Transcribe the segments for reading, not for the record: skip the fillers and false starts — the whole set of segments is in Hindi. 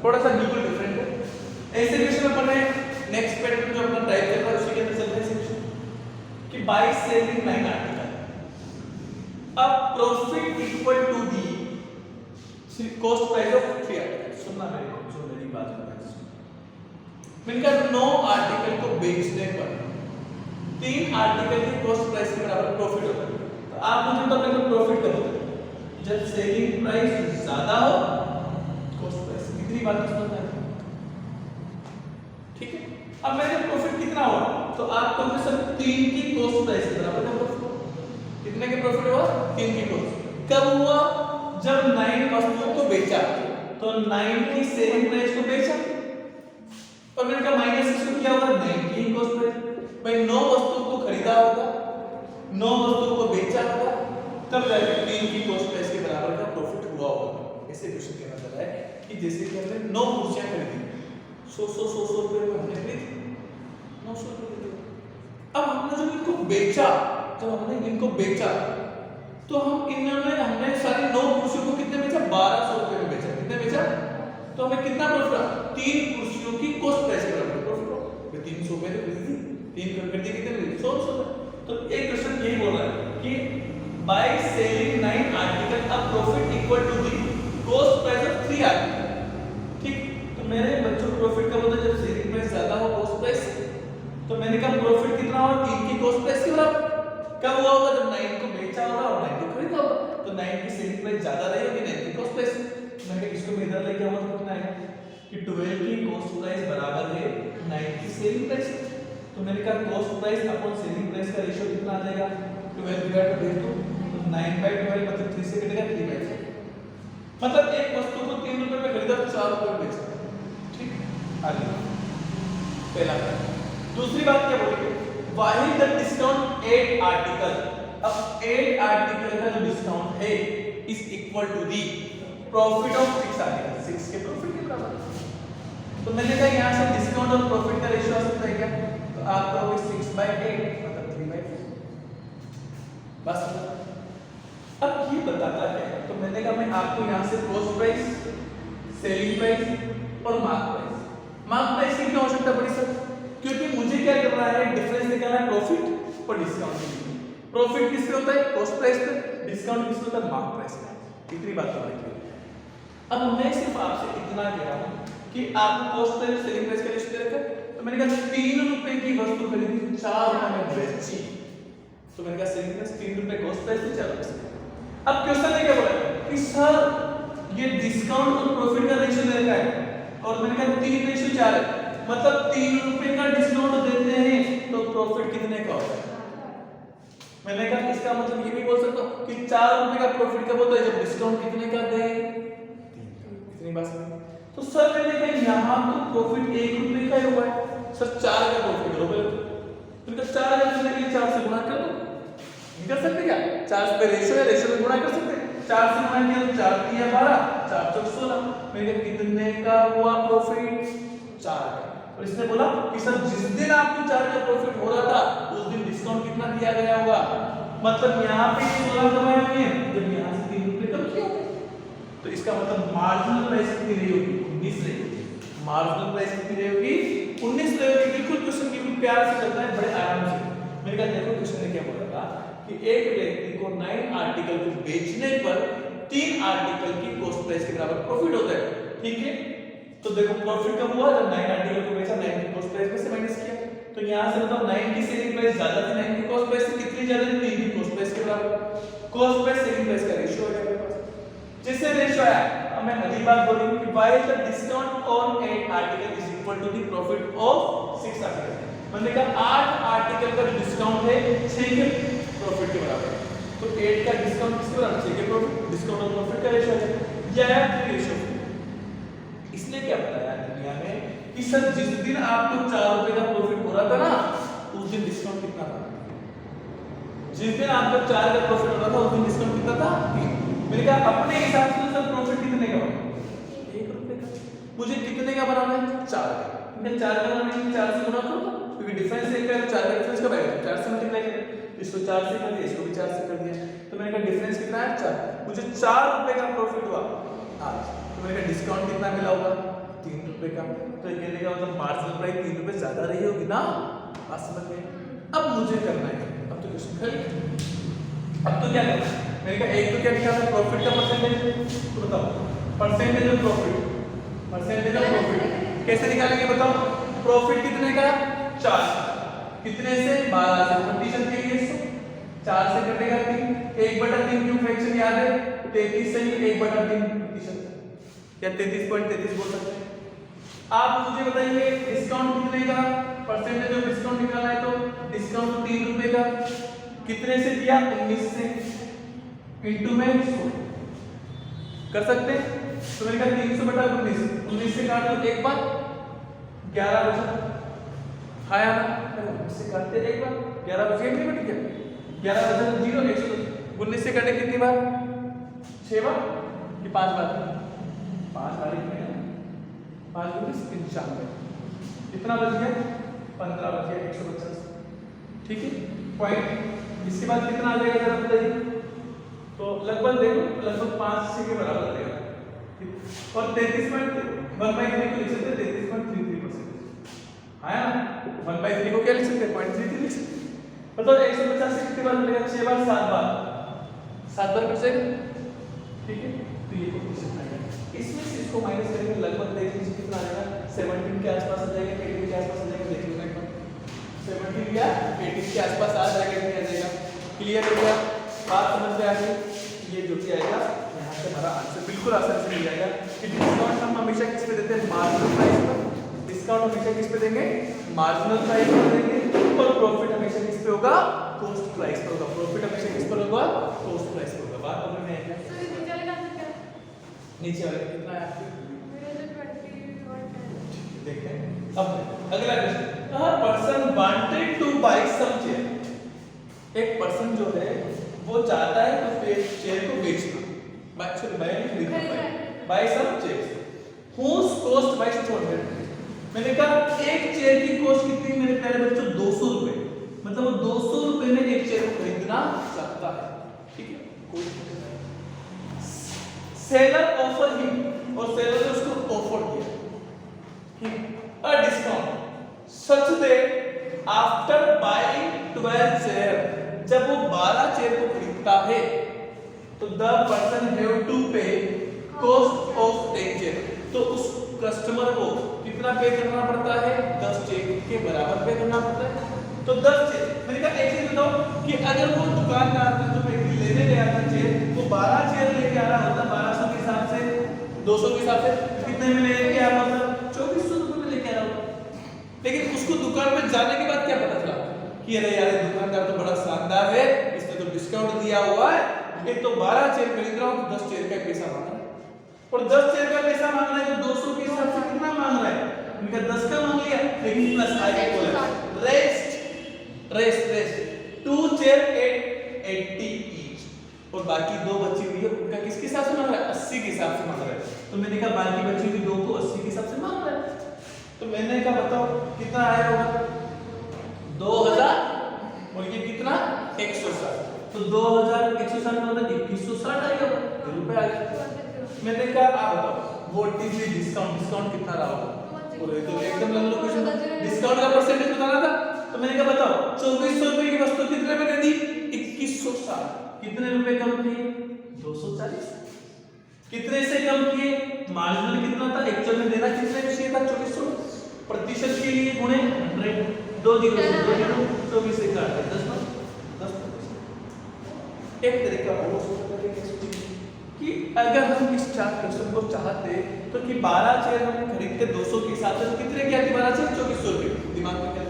थोड़ा सा बिल्कुल डिफरेंट है। ऐसे क्वेश्चन अपन ने नेक्स्ट पैटर्न जो अपना टाइप कर रहा है उसी के अंदर चलते हैं सेक्शन कि बाय सेलिंग 9 आर्टिकल अब profit equal to the cost price of 3 article. सुनना मेरी बात मैंने कहा 9 आर्टिकल को बेचने पर 3 आर्टिकल की कॉस्ट प्राइस के बराबर प्रॉफिट होता है। तो आप मुझे बताओ प्रॉफिट कब होता है? जब सेलिंग प्राइस ज्यादा हो कॉस्ट प्राइस कितनी बात समझ में आती है? ठीक है। अब मेरे प्रॉफिट कितना हुआ तो आप कहोगे सर 3 की कॉस्ट प्राइस के बराबर का प्रॉफिट। कितने के प्रॉफिट हुआ? 3 की कॉस्ट। कब हुआ? जब 9 वस्तुओं को बेचा तो 9 की सेलिंग प्राइस को बेचा और मैंने कहा माइनस इसको किया होगा 9 की कॉस्ट प्राइस। भाई 9 वस्तुओं को खरीदा होगा 9 वस्तुओं को बेचा होगा तब जाके 3 की कॉस्ट प्राइस के बराबर का प्रॉफिट हुआ होगा। ऐसे क्वेश्चन के मतलब है कि जैसे कि हमने 9 कुर्सियां खरीदी 100 रुपए में हमने खरीदी 900 रुपए। अब हमने जब इनको बेचा तो हमने सारी 9 कुर्सियों को कितने बेचा? 1200 रुपए में बेचा। कितने बेचा? तो हमें कितना प्रॉफिट हुआ? 3 कुर्सियों की कॉस्ट प्राइस के बराबर प्रॉफिट हुआ। 300 रुपए में खरीदी 3 खरीदी कितने में? 100 रुपए। तो एक क्वेश्चन यही बोल रहा है कि by selling 9 article a profit equal to the cost price of 3 article. ठीक। तो मेरे बच्चों प्रॉफिट कब होता है? जब सेलिंग प्राइस ज्यादा हो कॉस्ट प्राइस। तो मैंने कहा प्रॉफिट कितना होगा? 3 की कॉस्ट प्राइस के बराबर। कब हुआ होगा? जब 9 को बेचा होगा और 9 को खरीदा होगा। तो 9 की सेलिंग प्राइस ज्यादा रहेगी 9 की कॉस्ट प्राइस। मैंने कहा इसको मैं इधर लेके आऊंगा तो कितना आएगा कि 12 की कॉस्ट प्राइस बराबर है 9 की सेलिंग प्राइस। तो मैंने कहा cost price upon selling price का रेशियो कितना आ जाएगा? 12 डिवाइड बाय 2 तो 9/12 मतलब 3 से कटेगा 3/4। मतलब एक वस्तु को 3 रुपए में खरीदा तो 4 रुपए में बेचा। ठीक। आगे पहला। दूसरी बात क्या बोलेंगे? While the discount 8 article. अब 8 आर्टिकल का जो डिस्काउंट है is equal to the profit of 6 article. 6 के प्रॉफिट के बराबर। तो मैंने कहा यहां से डिस्काउंट और प्रॉफिट का रेशियो आ सकता है क्या? तो आप कहोगे 6/8 मतलब 3/4। बस अब ये बताता है तो मैंने कहा मैं आपको यहां से कॉस्ट प्राइस सेलिंग प्राइस और मार्क प्राइस की क्या आवश्यकता पड़ी सर? क्योंकि मुझे क्या करना है? डिफरेंस निकालना है प्रॉफिट और डिस्काउंट के। प्रॉफिट किस पे होता है? कॉस्ट प्राइस पे। डिस्काउंट किस पे होता है? मार्क प्राइस पे। इतनी बात हो रही है। अब मैं सिर्फ आपसे इतना कह रहा हूं कि आपको कॉस्ट प्राइस और सेलिंग प्राइस का रेशियो दे रखा है। तो मैंने कहा 3 रुपए की वस्तु खरीदी 4 रुपए में बेची तो मैंने कहा सेलिंग प्राइस 3 रुपए कॉस्ट प्राइस पे 4 रुपए। अब क्वेश्चन ने क्या बोला कि सर ये डिस्काउंट और प्रॉफिट का रेशियो दे रखा है और मैंने कहा 3:4 है मतलब 3 रुपए का डिस्काउंट देते हैं तो प्रॉफिट कितने का होगा? मैंने कहा इसका मतलब ये भी बोल सकता हूं कि 4 रुपए का प्रॉफिट कब होता है? जब डिस्काउंट कितने का दे? 3 का। इतनी बात समझ। तो सर मैंने कहा यहां तो प्रॉफिट 1 रुपए का ही हुआ है सर 4 का प्रॉफिट हो गया तो 4 का करने के लिए 4 से गुणा कर दो। कर सकते क्या? 4 पे रेशियो है रेशियो में गुणा कर सकते हैं। 4 से गुणा किया तो 4 3 12 4 4 16 मैंने कहा कितने का हुआ प्रॉफिट? 4 का। और इसने बोला कि सर जिस दिन आपको 4 का प्रॉफिट हो रहा था उस दिन डिस्काउंट कितना दिया गया होगा? मतलब यहां पे 16 कमाए हुए हैं जब यहां से 3 रुपए कम किया तो इसका मतलब मार्जिनल प्राइस कितनी रही होगी? 19 रहेगी। मार्जिनल प्राइस कितनी रहेगी? 19 रहेगी। बिल्कुल क्वेश्चन बिल्कुल प्यार से करना है बड़े आराम से। मैंने कहा देखो क्वेश्चन ने क्या बोला था कि एक व्यक्ति को 9 आर्टिकल को बेचने पर 3 आर्टिकल की कॉस्ट प्राइस के बराबर प्रॉफिट होता है। ठीक है। तो देखो प्रॉफिट कब हुआ? जब 9 आर्टिकल को बेचा 9 की कॉस्ट प्राइस में से माइनस किया। तो यहां से बताओ 9 की सेलिंग प्राइस ज्यादा थी 9 की कॉस्ट प्राइस से कितनी ज्यादा थी? 3 की कॉस्ट प्राइस के बराबर। कॉस्ट प्राइस सेलिंग प्राइस का रेशियो है मेरे पास। जैसे रेशियो आया अब मैं अगली बात बोलूंगी कि while the discount on 8 article is equal to the profit of 6 article. मैंने कहा 8 आर्टिकल का डिस्काउंट है 6 के प्रॉफिट के बराबर। तो 8 का डिस्काउंट किसके बराबर? 6 के प्रॉफिट। डिस्काउंट और प्रॉफिट का रेशियो है यह है रेशियो। इसने क्या बताया दुनिया में कि सर जिस दिन आपको 4 रुपए का प्रॉफिट हो रहा था ना उस दिन डिस्काउंट कितना था? जिस दिन आपको 4 का प्रॉफिट हो रहा था उस दिन डिस्काउंट कितना था? 3। मैंने कहा अपने हिसाब से सर प्रॉफिट कितने का होगा? 1 रुपए का। मुझे कितने का बनाना है? 4 का। मैं 4 का बनाने के लिए 4 से गुणा करूंगा क्योंकि डिफरेंस एक है तो 4 का डिफरेंस कब आएगा? 4 से मल्टीप्लाई करें। इसको 4 से कर दिया इसको भी 4 से कर दिया तो मैंने कहा डिफरेंस कितना है? 4। मुझे 4 रुपए का प्रॉफिट हुआ आज। तो मैंने कहा डिस्काउंट कितना मिला होगा? ₹3 का। तो ये कहने का मतलब मार्जिनल प्राइस ₹3 ज्यादा रही होगी ना, बात समझ गए। अब मुझे करना है, अब तो क्वेश्चन खैर अब तो क्या करना है, मैंने कहा एक तो क्या निकालना है प्रॉफिट का परसेंटेज, तो बताओ percentage of profit, percentage of profit कैसे निकालेंगे बताओ। प्रॉफिट कितने का 4, कितने से 12 से, प्रतिशत के लिए 4 से कटेगा 3, 1/3 क्यों फ्रैक्शन याद है 33 से ही 1/3 प्रतिशत या 33.33 बोल सकते हैं। आप मुझे बताइए डिस्काउंट कितने का, परसेंटेज ऑफ डिस्काउंट निकालना है तो डिस्काउंट ₹3 का, कितने से दिया 19 से, इनटू में 100 कर सकते हैं। तो मैंने कहा 300/19, 19 से काट दो एक बार 11 बचा, हाँ यार इससे काटते एक बार 11 बच गया, नहीं बच गया 11 बचा तो 0, 19 से कटे कितनी बार 6 बार कि 5 बार, 5 बार ही 5 × 95 कितना बच गया 15 बच गया 150, ठीक है पॉइंट। इसके बाद कितना आ जाएगा जरा बताइए, तो लगभग देखो लगभग 5 के बराबर आ जाएगा, और 33.1/3 को लिख सकते हैं 33.33%, हाँ 1/3 को क्या लिख सकते हैं 0.33 लिख सकते हैं। बताओ 150 से कितनी बार मिलेगा 6 बार 7 बार, 7 बार कर सकते, ठीक है। तो ये कोएफिशिएंट आएगा, इसमें से इसको माइनस करेंगे लगभग देख लीजिए कितना आ जाएगा 17 के आसपास आ जाएगा, 18 के आसपास आ जाएगा, देख लो एक बार 17 या 18 के आसपास आ जाएगा, नहीं आ जाएगा। क्लियर हो गया, बात समझ में आ गई। ये जो कि आएगा यहाँ से हमारा आंसर बिल्कुल आसानी से मिल जाएगा कि डिस्काउंट हम हमेशा किस पे देते हैं मार्जिनल प्राइस पर, डिस्काउंट हमेशा किस पे देंगे मार्जिनल प्राइस पर देंगे, और प्रॉफिट हमेशा किस पे होगा कॉस्ट प्राइस पर होगा, प्रॉफिट हमेशा किस पर होगा कॉस्ट प्राइस पर होगा। बात समझ में आई क्या? नीचे वाले कितना है देखते हैं। अब अगला question, a person wanted to buy some chair, एक पर्सन जो है वो चाहता है तो चेयर को बेचना, buy some chair whose cost by 200। मैंने कहा एक चेयर की कॉस्ट कितनी मेरे प्यारे बच्चों 200 रुपए, मतलब वो 200 रुपए में एक चेयर को खरीदना चाहता है, ठीक है। सेलर ऑफर हिम, और सेलर ने उसको ऑफर किया अ discount such that after buying 12 chair, जब वो 12 चेयर को खरीदता है तो द पर्सन हैव टू पे कॉस्ट ऑफ 10 चेयर, तो उस कस्टमर को कितना पे करना पड़ता है 10 चेयर के बराबर पे करना पड़ता है। तो 10 चेयर, मैंने कहा एक चीज बताओ कि अगर वो दुकानदार जो व्यक्ति लेने गया था चेयर, वो 12 चेयर लेके आ रहा होता 1200 के हिसाब से 200 के हिसाब से कितने में लेके आ रहा होता 2400 रुपए में लेके आ रहा होता, लेकिन उसको दुकान में जाने के बाद क्या पता चला कि अरे यार दुकानदार तो बड़ा शानदार है, इसने तो डिस्काउंट दिया हुआ है, एक तो 12 चेयर खरीद रहा हूं तो 10 चेयर का पैसा मांग रहा है, और 10 चेयर का पैसा मांग रहा है तो 200 के हिसाब से कितना मांग रहा है, इनका 10 का मांग लिया, लेकिन प्लस आगे बोला रेस्ट 2 चेयर एट 80 ईच, और बाकी 2 बची हुई है उनका किसके हिसाब से मांग रहा है 80 के हिसाब से मांग रहा है। तो मैंने कहा बाकी बची हुई 2 को 80 के हिसाब से मांग रहा है, तो मैंने कहा बताओ कितना आया होगा 2000, और ये कितना 160, तो 2160 का मतलब 2160 आएगा रुपए आ गया। मैंने कहा आप बताओ what is the discount, discount कितना रहा होगा, बोले तो एकदम लंबा क्वेश्चन था, डिस्काउंट का परसेंटेज बताना था। तो मैंने कहा बताओ 2400 रुपए की वस्तु कितने में दे दी 2160, कितने रुपए कम किए 240, कितने से कम किए मार्जिनल कितना था, एक्चुअल में देना कितने में चाहिए था 2400, प्रतिशत के लिए गुणे 100, 2 0 से 2 0 24 से काट दे 10 एक तरीका और कि अगर हम इस चार्ट क्वेश्चन को चाहते तो कि 12 चेयर हम खरीदते 200 के हिसाब से, तो कितने की आती 12 चेयर 2400 रुपए, दिमाग में क्या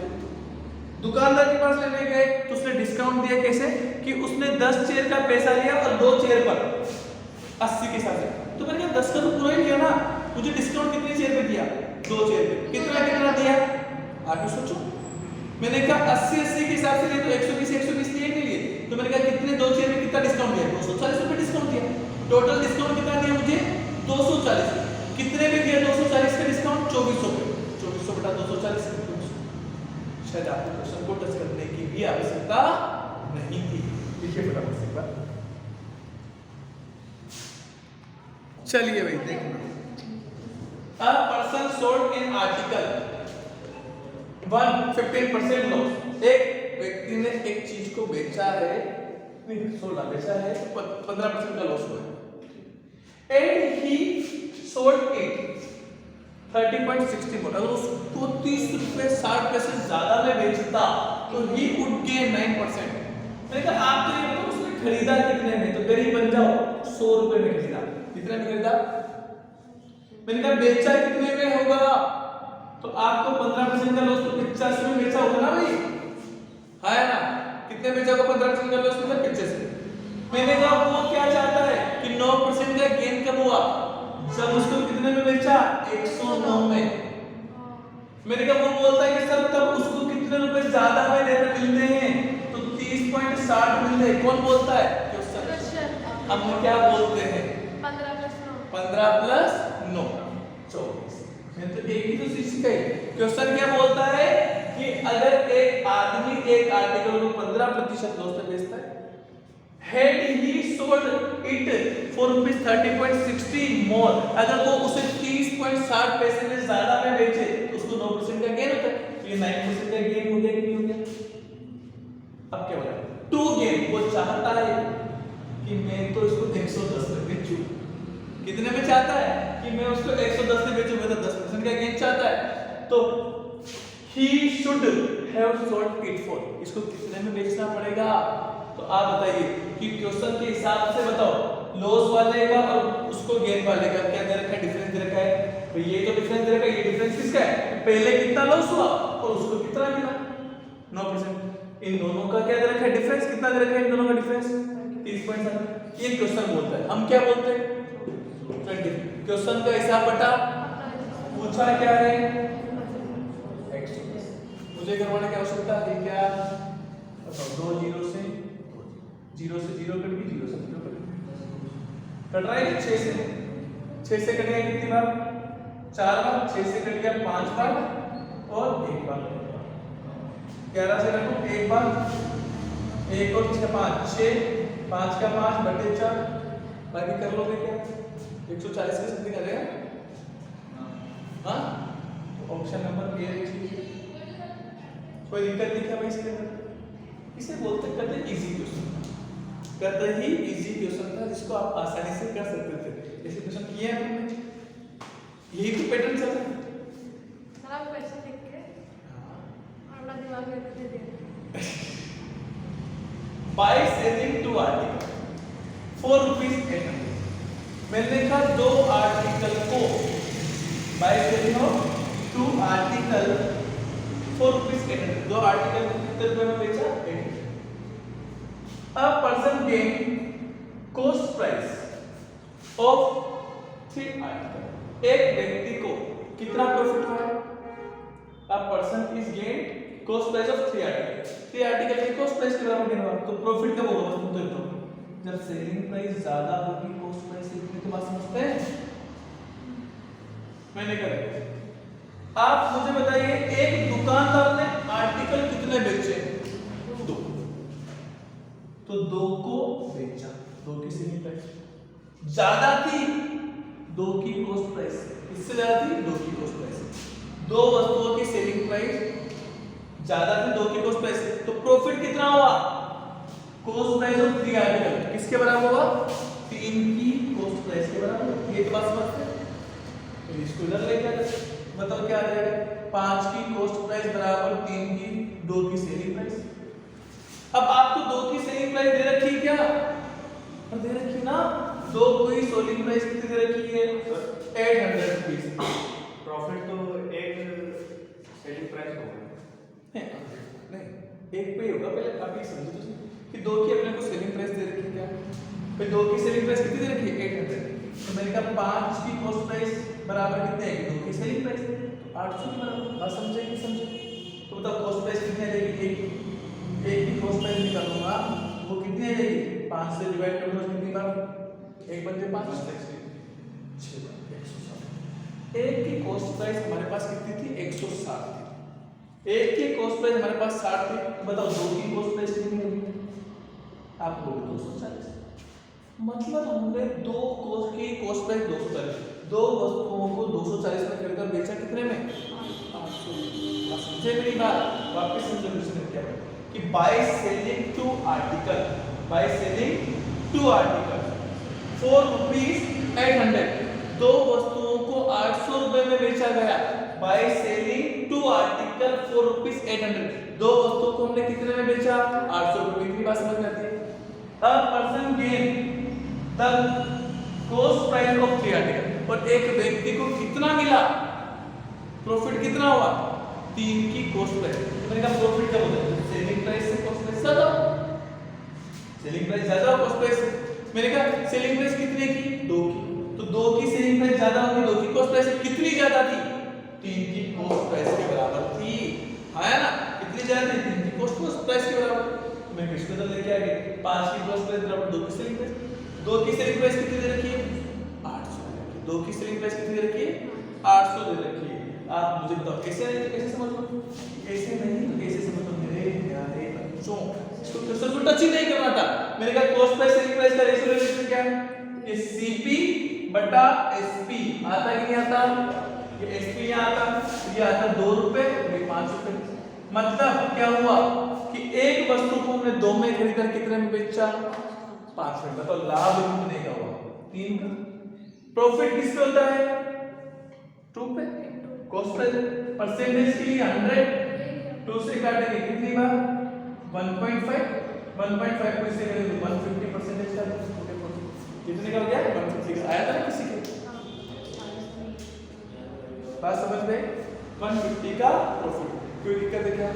दुकानदार के पास लेने गए तो उसने डिस्काउंट दिया कैसे कि उसने 10 चेयर का पैसा लिया और 2 चेयर पर 80 के हिसाब से, तो मैंने कहा 10 का तो पूरा ही लिया ना, मुझे डिस्काउंट कितने चेयर पे दिया 2 चेयर पे, कितना दिया आगे सोचो। मैंने कहा 80 के हिसाब से लिए तो 120 लिए नहीं लिए, तो मैंने कहा कितने 2 चेयर में कितना डिस्काउंट दिया 240 रुपए डिस्काउंट दिया, टोटल डिस्काउंट कितना दिया मुझे 240, कितने में दिया 240 का डिस्काउंट 2400 पे, 2400/240 शायद आपको क्वेश्चन को टच करने की भी आवश्यकता नहीं थी। लिखिए फटाफट से एक बार, चलिए भाई देखना, a person sold in article 1 15% loss. एक व्यक्ति ने एक चीज को बेचा है, नहीं सोल्ड बेचा है तो 15% का लॉस हुआ है। एंड ही सोल्ड इट 30.60 मोर। अगर उसको 30 रुपए 60 पैसे ज्यादा में बेचता तो ही वुड गेन 9%। मैंने कहा आप तो ये बताओ उसने खरीदा कितने में, तो गरीब बन जाओ, 100 रुपए में खरीदा। कितने में खरीदा? मैंने कहा बेचा कितने में होगा, तो आपको 15% का लॉस तो 85 में बेचा होगा ना भाई, है ना? कितने बेचा होगा 15% का लॉस मतलब 85। मैंने कहा वो क्या चाहता है कि 9% का गेन कब हुआ, जब उसको कितने में बेचा 109 में। मैंने कहा वो बोलता है कि सर तब उसको कितने रुपए ज्यादा में मिलते हैं, तो 30.60 मिलते हैं। कौन बोलता है? क्वेश्चन। हम क्या बोलते हैं? 15 प्लस 9 24। मैंने तो एक ही तो चीज सिखाई। क्वेश्चन क्या बोलता है कि अगर एक आदमी एक आर्टिकल को 15% लॉस पे बेचता है, had he sold it for ₹30.60 more, अगर वो उसे 30.60 पैसे में ज्यादा में बेचे तो उसको 9% का गेन होता है। तो ये 9% का गेन हो गया कि नहीं हो गया? अब क्या बोला? To gain. वो चाहता है कि मैं तो इसको 110 में बेचूं। कितने में चाहता है? कि मैं उसको 110 में बेचूं, मतलब 10% का गेन चाहता है। तो he should have sold it for, इसको कितने में बेचना पड़ेगा? तो आप बताइए कि क्वेश्चन के हिसाब से बताओ, लॉस वाले का और उसको गेन वाले का क्या दे रखा है, डिफरेंस दे रखा है। तो ये तो डिफरेंस दे रखा है, ये डिफरेंस किसका है? पहले कितना लॉस हुआ और उसको कितना मिला 9%। इन दोनों का क्या दे रखा है, डिफरेंस कितना दे रखा है, इन दोनों का डिफरेंस 30.7। ये क्वेश्चन बोलता है, हम क्या बोलते हैं 20। क्वेश्चन का हिसाब बटा पूछा क्या है x। मुझे करवाने की आवश्यकता है क्या? बताओ, 2 0 से 0 से 0 कट गई, 0 से 0 कट गई, कट रहा है 6 से कट गया कितनी बार? 4 बार। 6 से कट गया 5 बार और 1 बार। 11 से रखो 1 बार, 1 और 6 5 6, 5 का 5 बटे 4, बाकी कर लोगे क्या? 140 के समथिंग आ जाएगा। हाँ, ऑप्शन नंबर ए है। कोई दिक्कत नहीं क्या भाई इसके अंदर? इसे बोलते करते इजी क्वेश्चन, करते ही इजी क्वेश्चन था जिसको आप आसानी से कर सकते थे। ऐसे क्वेश्चन किए हैं हमने, यही तो पैटर्न चल रहा है। आप पैसे लिख के अपना दिमाग में दे दे। By selling 2 article for ₹800। मैंने कहा 2 आर्टिकल को by selling of 2 article for ₹800। 2 article कितने रुपए में बेचा? 800। A person gained cost price of 3 article. एक व्यक्ति को कितना प्रॉफिट हुआ? A person is gained cost price of 3 article. 3 article की कॉस्ट प्राइस के बराबर गेन हुआ। तो प्रॉफिट कब होगा? तुम तो बताओ, जब सेलिंग प्राइस ज्यादा होगी कॉस्ट प्राइस से कितनी, तो बात समझते हैं? मैंने कहा आप मुझे बताइए एक दुकानदार ने आर्टिकल कितने बेचे? 2। तो 2 को बेचा, 2 की सेलिंग प्राइस ज्यादा थी 2 की कॉस्ट प्राइस। किससे ज्यादा थी? 2 की कॉस्ट प्राइस। 2 वस्तुओं की सेलिंग प्राइस ज्यादा थी 2 की कॉस्ट प्राइस। तो प्रॉफिट कितना हुआ? कॉस्ट प्राइस ऑफ 3 आर्टिकल किसके बराबर हुआ? 3 की कॉस्ट प्राइस के बराबर। ये बात समझते हैं? तो इसको इधर लेके आ जाए, बताओ क्या आ जाएगा? 5 की कॉस्ट प्राइस बराबर 3 की 2 की सेलिंग प्राइस। अब आपको 2 की सेलिंग प्राइस दे रखी है क्या? और दे रखी ना, 2 की सेलिंग प्राइस कितनी दे रखी है? 800 रुपीस। प्रॉफिट तो एक सेलिंग प्राइस होगा नहीं, एक पे ही होगा। पहले आप ये समझो तो कि 2 की अपने को सेलिंग प्राइस दे रखी है क्या? फिर 2 की सेलिंग प्राइस कितनी दे रखी है? 800। तो मैंने कहा 5 की कॉस्ट प्राइस बराबर कितने है? 2 की सेलिंग प्राइस, तो 800 के बराबर। बात समझे कि समझे? तो बताओ कॉस्ट प्राइस कितनी आ जाएगी? एक की कॉस्ट प्राइस निकालूंगा, वो कितनी आ जाएगी? 5 से डिवाइड करूंगा कितनी बार? 1 बटे 5 6 बार 160। एक की कॉस्ट प्राइस हमारे पास कितनी थी? 160 थी। एक की कॉस्ट प्राइस हमारे पास 60 थी। बताओ 2 की कॉस्ट प्राइस कितनी होगी? आप लोग 240। मतलब हमने 2 की कॉस्ट प्राइस 240, दो वस्तुओं को 240 में खरीदा बेचा कितने में? 800। समझे मेरी बात? वापस हम सॉल्यूशन क्या है कि by selling two article for ₹800, दो वस्तुओं को 800 रुपए में बेचा गया। By selling two article for ₹800, दो वस्तुओं को हमने कितने में बेचा? 800 रुपए। इतनी बात समझ में आती है? A person gain the cost price of 3 article, और एक व्यक्ति को कितना मिला? प्रॉफिट कितना हुआ? 3 की कॉस्ट प्राइस। मैंने कहा प्रॉफिट क्या होता है? सेलिंग प्राइस से कॉस्ट प्राइस ज्यादा। सेलिंग प्राइस ज्यादा और कॉस्ट प्राइस, मैंने कहा सेलिंग प्राइस कितने की? 2 की, तो 2 की सेलिंग प्राइस ज्यादा होगी, 2 की कॉस्ट प्राइस कितनी ज्यादा थी? 3 की कॉस्ट प्राइस के बराबर थी। है ना? कितनी ज्यादा थी? 3 की कॉस्ट प्राइस के बराबर। मैं किसको तो लेके आ गए 5 की कॉस्ट प्राइस बराबर 2 की सेलिंग प्राइस। 2 की सेलिंग प्राइस कितनी दे रखी है? 800। 2 की सेलिंग प्राइस कितनी दे रखी है? 800 दे रखी है। आप मुझे बताओ कैसे समझ लो? ऐसे नहीं तो कैसे समझ लो मेरे प्यारे बच्चों? इसको क्वेश्चन को टच ही नहीं करना था। मैंने कहा कॉस्ट प्राइस सेलिंग प्राइस का रेशियो रिलेशन क्या है? ये सीपी बटा एसपी आता कि नहीं आता? ये एसपी यहाँ आता, ये आता 2 रुपए और ये 5 रुपए। मतलब क्या हुआ कि एक वस्तु को हमने 2 में खरीदा, कितने में बेचा? 5 में। मतलब लाभ कितने का हुआ? 3 का। प्रॉफिट किस पे होता है? 2 पे। कॉस्ट प्राइस परसेंटेज के लिए 100, 2 से काटेंगे कितनी बार? 1.5 को इससे करेंगे 150% का कितने का हो गया? 150 का आया था ना किसी के? बात समझ में? 150 का प्रॉफिट। कोई दिक्कत है क्या?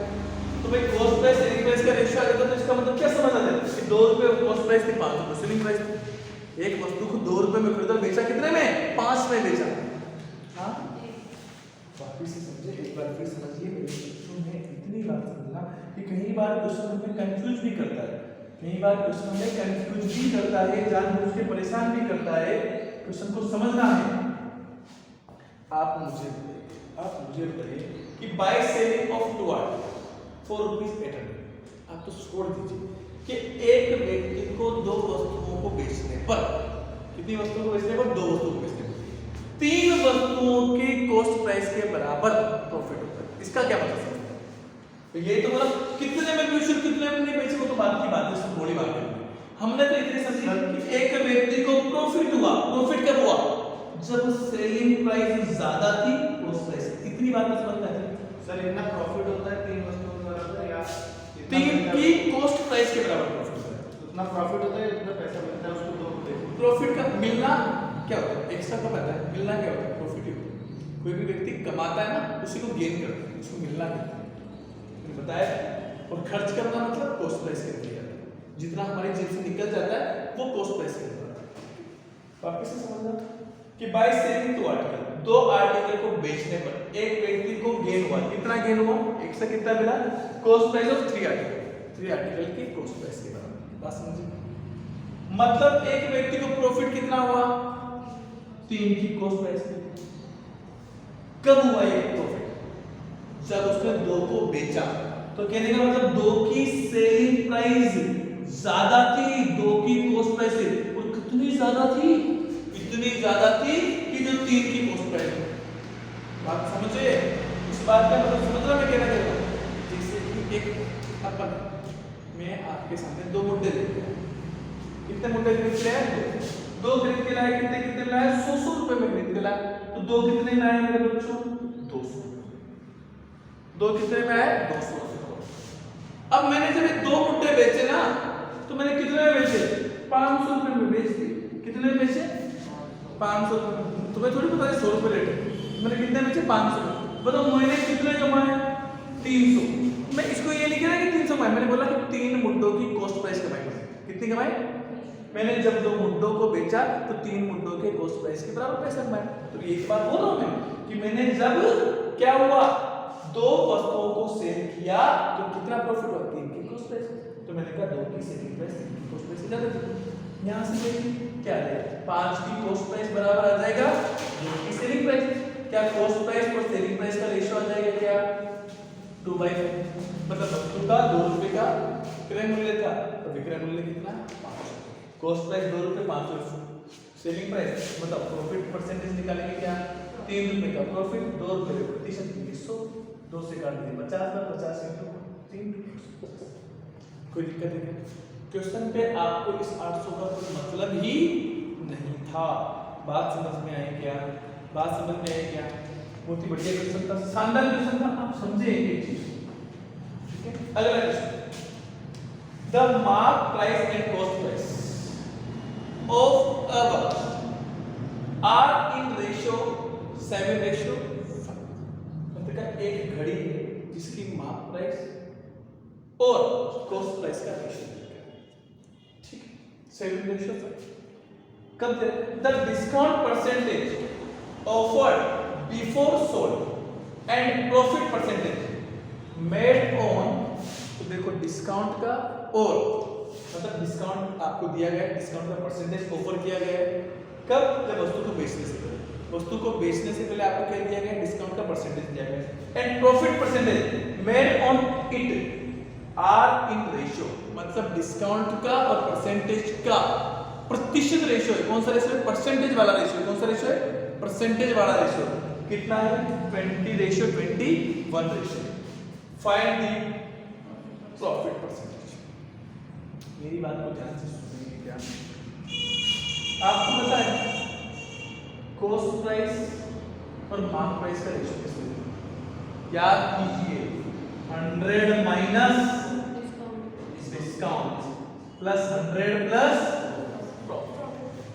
तो भाई कॉस्ट प्राइस सेलिंग प्राइस का रेशियो आ जाता है, तो इसका मतलब क्या समझ आता है कि 2 रुपए कॉस्ट प्राइस थी, 5 रुपए सेलिंग प्राइस थी। एक वस्तु को 2 रुपए में खरीदा, बेचा कितने में? 5 में बेचा। हाँ, वापिस से समझे, एक बार फिर समझिए मेरे बच्चों में इतनी बात समझना कि कई बार क्वेश्चन हमें कंफ्यूज भी करता है, जानबूझ के परेशान भी करता है। क्वेश्चन को समझना है। आप मुझे बताइए कि by selling of 2 article for ₹800, आप तो छोड़ दीजिए कि एक व्यक्ति को 2 वस्तुओं को बेचने पर, कितनी वस्तुओं को बेचने पर? 2 वस्तुओं को बेचने पर 3 वस्तुओं की कॉस्ट प्राइस के बराबर प्रॉफिट होता है। इसका क्या मतलब है? तो ये तो मतलब कितने में बेचे कितने में नहीं बेचे वो तो बात की बात है, थोड़ी बात है। हमने तो इतने समझी कि एक व्यक्ति को प्रॉफिट हुआ। प्रॉफिट कब हुआ? जब सेलिंग प्राइस ज्यादा थी कॉस्ट प्राइस। इतनी बात समझ में आती है? सर इतना प्रॉफिट होता है 3 वस्तुओं के बराबर या 3 की कॉस्ट प्राइस के बराबर प्रॉफिट होता है। उतना प्रॉफिट होता है, उतना पैसा मिलता है उसको 2 को देखो। प्रॉफिट का मिलना क्या होता है? एक्स्ट्रा कब आता है? मिलना क्या होता है? प्रॉफिट ही होता है। कोई भी व्यक्ति कमाता है ना, उसी को गेन करता है, उसको मिलना कहते हैं, मैंने बताया। और खर्च करना मतलब कॉस्ट प्राइस के दिया जाता है। जितना हमारी जेब से निकल जाता है वो कॉस्ट प्राइस के बराबर है। वापस से समझना कि बाय सेलिंग 2 आर्टिकल, 2 आर्टिकल को बेचने पर एक व्यक्ति को गेन हुआ। कितना गेन हुआ? एक से कितना मिला? Cost price of 3 article, 3 article की कॉस्ट प्राइस के बराबर। बात समझिए? मतलब एक व्यक्ति को प्रॉफिट कितना हुआ? 3 की कॉस्ट प्राइस की। कब हुआ ये प्रॉफिट? जब उसने 2 को बेचा। तो कहने का मतलब 2 की सेलिंग प्राइस ज्यादा थी 2 की कॉस्ट प्राइस से। और कितनी ज्यादा थी? इतनी ज्यादा थी कि जो 3 की कॉस्ट प्राइस है। बात समझे? इस बात का मतलब समझ रहा मैं कहना चाहता हूं? जैसे कि एक अपन मैं आपके सामने 2 मुद्दे लेके आया। कितने मुद्दे खरीद के आया? 2 खरीद के लाए। कितने लाए? 100 रुपए में खरीद के लाए। तो 2 कितने में आए मेरे बच्चों? 200। 2 कितने में आए? 200। अब मैंने जब 2 मुद्दे बेचे ना, तो मैंने कितने में बेचे? 500 रुपए में बेच दिए। कितने में बेचे? 500 रुपए। तुम्हें थोड़ी पता है 100 रुपए रेट है। मैंने कितने बेचे? 500। बताओ मैंने कितने कमाए? 300। मैं इसको ये नहीं कह रहा कि 300 कमाए, मैंने बोला कि 3 मुद्दों की कॉस्ट प्राइस कमाई। कितनी कमाई? मैंने जब 2 मुद्दों को बेचा तो 3 मुद्दों के कॉस्ट प्राइस के बराबर पैसा कमाया। तो एक बात बोल रहा हूं मैं कि मैंने जब क्या हुआ 2 वस्तुओं को सेल किया तो कितना प्रॉफिट हुआ? 3 की कॉस्ट प्राइस। तो मैंने कहा 2 की सेलिंग प्राइस 3 की कॉस्ट प्राइस से ज्यादा थी। यहां से देखिए क्या है, 5 की कॉस्ट प्राइस बराबर आ जाएगा 2 की सेलिंग प्राइस। क्या कॉस्ट प्राइस और सेलिंग प्राइस का रेशियो आ जाएगा? क्या 2/5। मतलब वस्तु का 2 रुपए का क्रय मूल्य था तो विक्रय मूल्य कितना? 500। कॉस्ट प्राइस 2 रुपए, 500 सेलिंग प्राइस मतलब प्रॉफिट परसेंटेज निकालेंगे क्या, 3 रुपए का प्रॉफिट, 2 रुपए का प्रतिशत 100, 2 से काट दिए 50 का, 50 इंटू 3। कोई दिक्कत है क्या? क्वेश्चन पे आपको इस 800 का कोई मतलब ही नहीं था। बात समझ में आई क्या? बात समझ में आई क्या? बहुत ही बढ़िया क्वेश्चन था, शानदार क्वेश्चन था, आप समझे ये चीज। ठीक है, अगला question, the mark price and cost price of a watch are in ratio 7:5। मतलब एक घड़ी है जिसकी मार्क प्राइस और कॉस्ट प्राइस का रेशियो है, ठीक है, 7:5। कब the discount percentage offered before sold and profit percentage made on, तो देखो डिस्काउंट का और मतलब डिस्काउंट आपको दिया गया है, डिस्काउंट का परसेंटेज ऑफर किया गया है कब, जब वस्तु को बेचने से पहले, वस्तु को बेचने से पहले आपको क्या दिया गया है, डिस्काउंट का परसेंटेज दिया गया है, and profit percentage made on it are in ratio, मतलब डिस्काउंट का और परसेंटेज का प्रतिशत रेशियो है। कौन सा रेशियो है? परसेंटेज वाला रेशियो। कौन सा रेशियो है? परसेंटेज वाला रेशियो। कितना है? 20:21 ratio. Find the profit percentage. मेरी बात को ध्यान से सुनिए क्या, आपको पता है कॉस्ट प्राइस और मार्क प्राइस का रेशियो कैसे होता है? याद कीजिए 100 माइनस डिस्काउंट प्लस 100 प्लस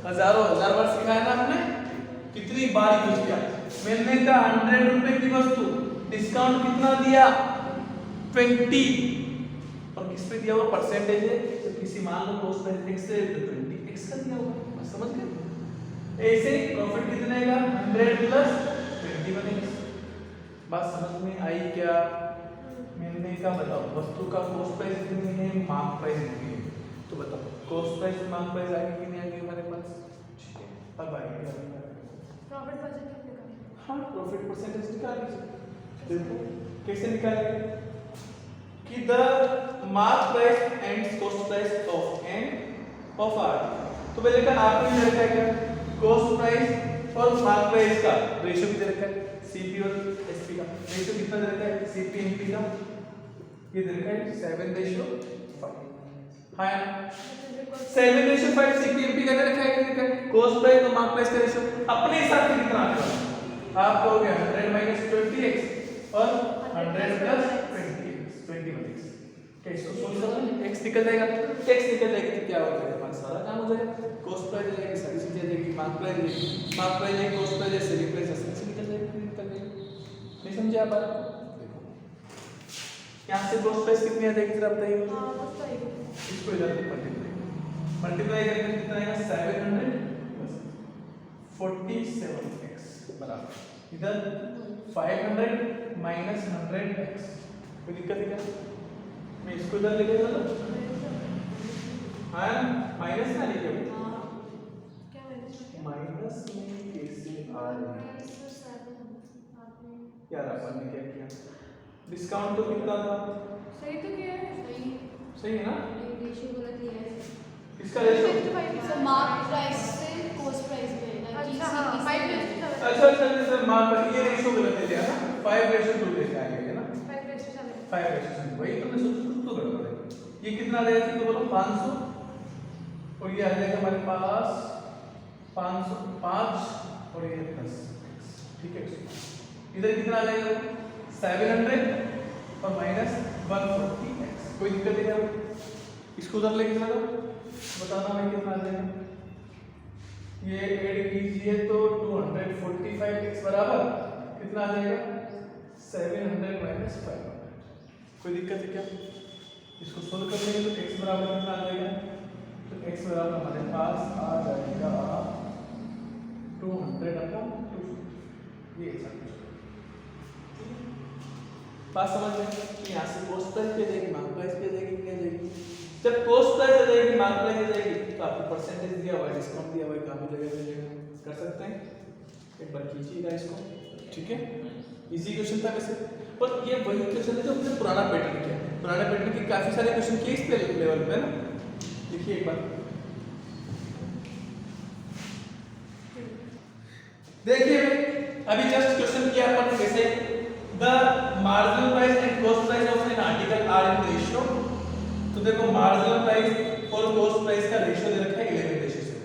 हजारों हजार बार सिखाया ना हमने, कितनी बार यूज किया। मैंने कहा 100 रुपए की वस्तु, डिस्काउंट कितना दिया? 20, और किस पे दिया हुआ? परसेंटेज है, तो किसी मान लो कॉस्ट प्राइस x से 20x का दिया हुआ, समझ गए? ऐसे प्रॉफिट कितने का? 100 प्लस 21x। बात समझ में आई क्या? मैंने कहा बताओ वस्तु का कॉस्ट प्राइस कितनी है, मार्क प्राइस कितनी है, तो बताओ कॉस्ट प्राइस मार्क प्राइस आगे कितनी आ गई हमारे पास? ठीक है, अब आगे प्रॉफिट परसेंटेज निकालें। हाँ, प्रॉफिट परसेंटेज निकाल लीजिए। देखो कैसे निकालेंगे कि the mark price and cost price of an of are, तो पहले का आपने दे रखा है क्या, कॉस्ट प्राइस और मार्क प्राइस का रेशियो भी दे रखा है, सीपी और एसपी का रेशियो कितना दे रखा है, सीपी एनपी का ये दे रखा है 7:5। हाँ 7:5 सीपीएमपी का दे रखा है, कॉस्ट प्राइस और मार्क प्राइस का रेशियो अपने हिसाब से कितना आने वाला है? आप कहोगे 100 माइनस 20x और 100 प्लस 21x, कैसे सोच लो, x निकल जाएगा, x निकल जाएगा तो क्या हो जाएगा, हमारा सारा काम हो जाएगा। कॉस्ट प्राइस जाएगी, सारी चीजें जाएगी, मार्क प्राइस जाएगी, मार्क प्राइस जाएगी, कॉस्ट प्राइस जाएगी, सेलिंग प्राइस ऐसे निकल जाएगी। नहीं समझे आप बात? देखो यहाँ से कॉस्ट प्राइस कितनी आ जाएगी जरा बताइए मुझे। हाँ बस तो एक इसको इधर मल्टीप्लाई करेंगे कितना आएगा, 700 47x बराबर इधर 500 माइनस 100x। कोई दिक्कत है क्या? मैं इसको इधर लेके चलो, हाँ माइनस ना लेके क्या मैंने माइनस में कैसे आ रही है यार, अपन ने क्या किया, डिस्काउंट तो कितना था? सही तो किया है, सही है ना? रेशियो गलत लिया है इसका रेशियो सर, मार्क प्राइस से कॉस्ट प्राइस में ना कि अच्छा हाँ 5:7 अच्छा सर मार्क पर ये रेशियो गलत ले लिया ना, 5:2 लेके आ गए ना, 5:7 5:7 वही तो मैं सोच तो गड़बड़ है। ये कितना आ जाएगा तो बोलो 500 और ये आ जाएगा हमारे पास 505 और ये 10, ठीक है। इधर कितना आ जाएगा 700 और माइनस 140x। कोई दिक्कत नहीं है, इसको उधर लेके चलो, बताना मैं कितना आ जाएगा। ये ऐड कीजिए तो 245x बराबर कितना आ जाएगा 700 माइनस 500। कोई दिक्कत है क्या? इसको सोल्व कर लेंगे तो x बराबर कितना आ जाएगा, तो x बराबर हमारे पास आ जाएगा 200/250। ये ऐसा बात समझ में कि यहाँ से कॉस्ट प्राइस पे जाएगी, मार्क प्राइस पे जाएगी, क्या जाएगी? जब कॉस्ट प्राइस आ जाएगी, मार्क प्राइस आ जाएगी तो आपको परसेंटेज दिया हुआ है, डिस्काउंट दिया हुआ है, काम हो जाएगा। कर सकते हैं, एक बार कीजिएगा इसको, ठीक है। इजी क्वेश्चन था वैसे, और ये वही क्वेश्चन है जो हमने पुराना पैटर्न किया, पुराने पैटर्न के काफी सारे क्वेश्चन किए इस लेवल पे ना। देखिए एक बार देखिए अभी जस्ट क्वेश्चन किया अपन कैसे the marginal price and cost price of an article are in ratio. तो देखो मार्जिनल प्राइस और कॉस्ट प्राइस का रेशियो दे रखा है 11 रेशियो से।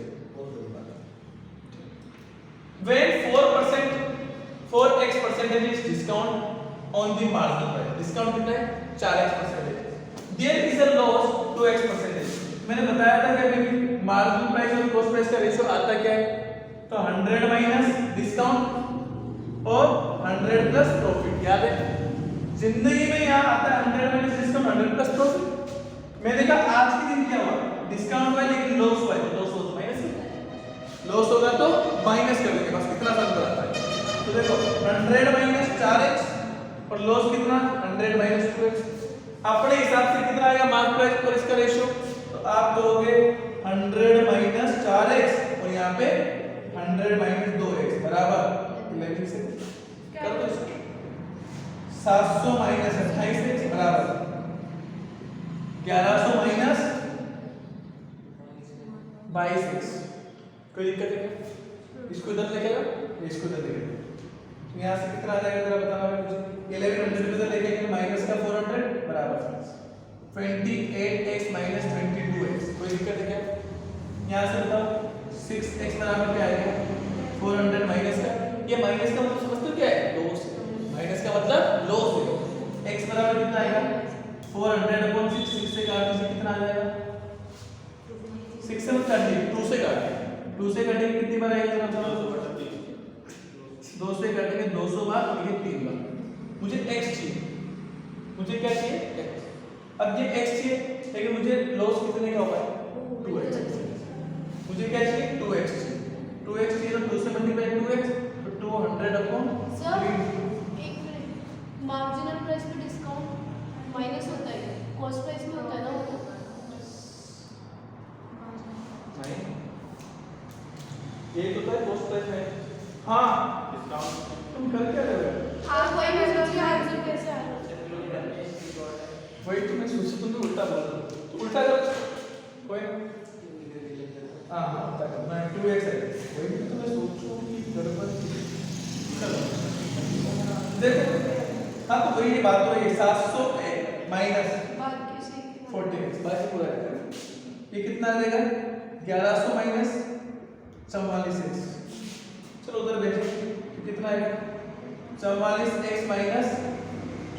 when 4x percentage is discount on the marginal price, discount कितना है 4x percentage, there is a loss 2x percentage। मैंने बताया था कि अभी मार्जिनल प्राइस और कॉस्ट प्राइस का रेशियो आता क्या है, तो 100 माइनस डिस्काउंट और 100 प्लस प्रॉफिट। याद है जिंदगी में यहाँ आता है 100 माइनस डिस्काउंट 100 प्लस प्रॉफिट। मैंने कहा आज के दिन क्या हुआ, डिस्काउंट हुआ लेकिन लॉस हुआ, लॉस हो तो माइनस, लॉस होगा तो माइनस कर देंगे, बस कितना फर्क आता है। तो देखो 100 माइनस 4x और लॉस कितना 100 माइनस 2x। अपने हिसाब से कितना आएगा मार्क प्राइस और इसका रेशियो, तो आप करोगे 100 माइनस 4x और यहाँ पे 100 माइनस 2x बराबर 11 से कर दो इसको। 700 माइनस 28x बराबर 1100 माइनस 22x। कोई दिक्कत है क्या? इसको इधर लेके आओ, इसको इधर लेके आओ, तो यहाँ से कितना आ जाएगा जरा बताना मुझे। 1100 इधर लेके आएंगे माइनस का 400 बराबर 28x माइनस 22x। कोई दिक्कत है क्या? यहाँ से बताओ 6x बराबर क्या आएगा 400 माइनस का, ये माइनस का मतलब समझते हो क्या है, लॉस। माइनस का मतलब लॉस है। x बराबर कितना आएगा 400/6, 6 से काटने से कितना आ जाएगा, 6 से मत काटिए 2 से काटिए, 2 से काटेंगे कितनी बार आएगा जरा बताओ, 2 से काटेंगे 200 बार और ये 3 बार। मुझे x चाहिए, मुझे क्या चाहिए x। अब ये x चाहिए लेकिन मुझे लॉस कितने का होगा 2x। मुझे क्या चाहिए 2x चाहिए, 2x चाहिए तो 2 से मल्टीप्लाई 2x तो 200/3। सर एक मिनट, मार्जिनल प्राइस पे डिस्काउंट माइनस होता है, कॉस्ट प्राइस में होता है ना वो। नहीं ये तो है कॉस्ट प्राइस में। हाँ डिस्काउंट तुम कर क्या रहे हो, आप वही मतलब कि आंसर कैसे आ रहा है? वही तो मैं सोचा तुमने उल्टा बोल रहा, तो उल्टा करो कोई। हाँ हाँ उल्टा करो, मैं 2x है वही तो मैं सोचूं कि गड़बड़। चलो देखो हाँ तो वही बात तो ये 700 माइनस बाकी से 40x बाकी पूरा है, ये कितना आ जाएगा 1100 माइनस 44x। चलो उधर भेजो तो कितना आएगा 44x माइनस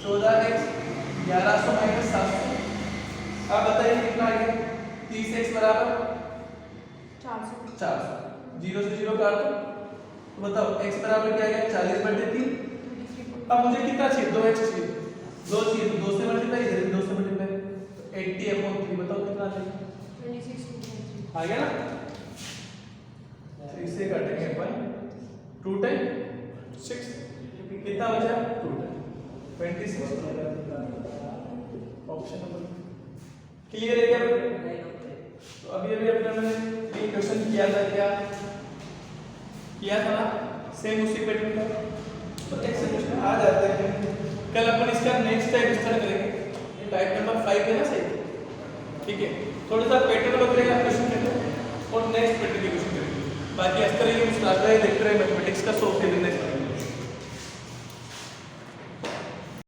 14x 1100 माइनस 700। अब बताइए कितना आएगा 30x बराबर 400। 0 से 0 काट दो तो बताओ x बराबर क्या आएगा 40/3। अब मुझे कितना चाहिए 2x चाहिए, 2 चाहिए तो 2 से मल्टीप्लाई, इधर भी 2 से मल्टीप्लाई, तो 80/3 बताओ कितना आ जाएगा, 26 आ गया ना। तो इसे काटेंगे अपन 2 टाइम 6 कितना बचा 2 टाइम 26। ऑप्शन नंबर क्लियर है क्या? तो अभी अभी अपने ये क्वेश्चन किया था, क्या किया था ना, सेम उसी पैटर्न का। तो एक से क्वेश्चन आ जाता है, कल अपन इसका नेक्स्ट टाइप इस तरह करेंगे। टाइप नंबर 5 है ना सही, ठीक है। थोड़ा सा पैटर्न वगैरह का क्वेश्चन करेंगे और नेक्स्ट पैटर्न के क्वेश्चन करेंगे। बाकी इस तरह ये मुस्कुराता है देखते रहे मैथमेटिक्स का शौक के दिन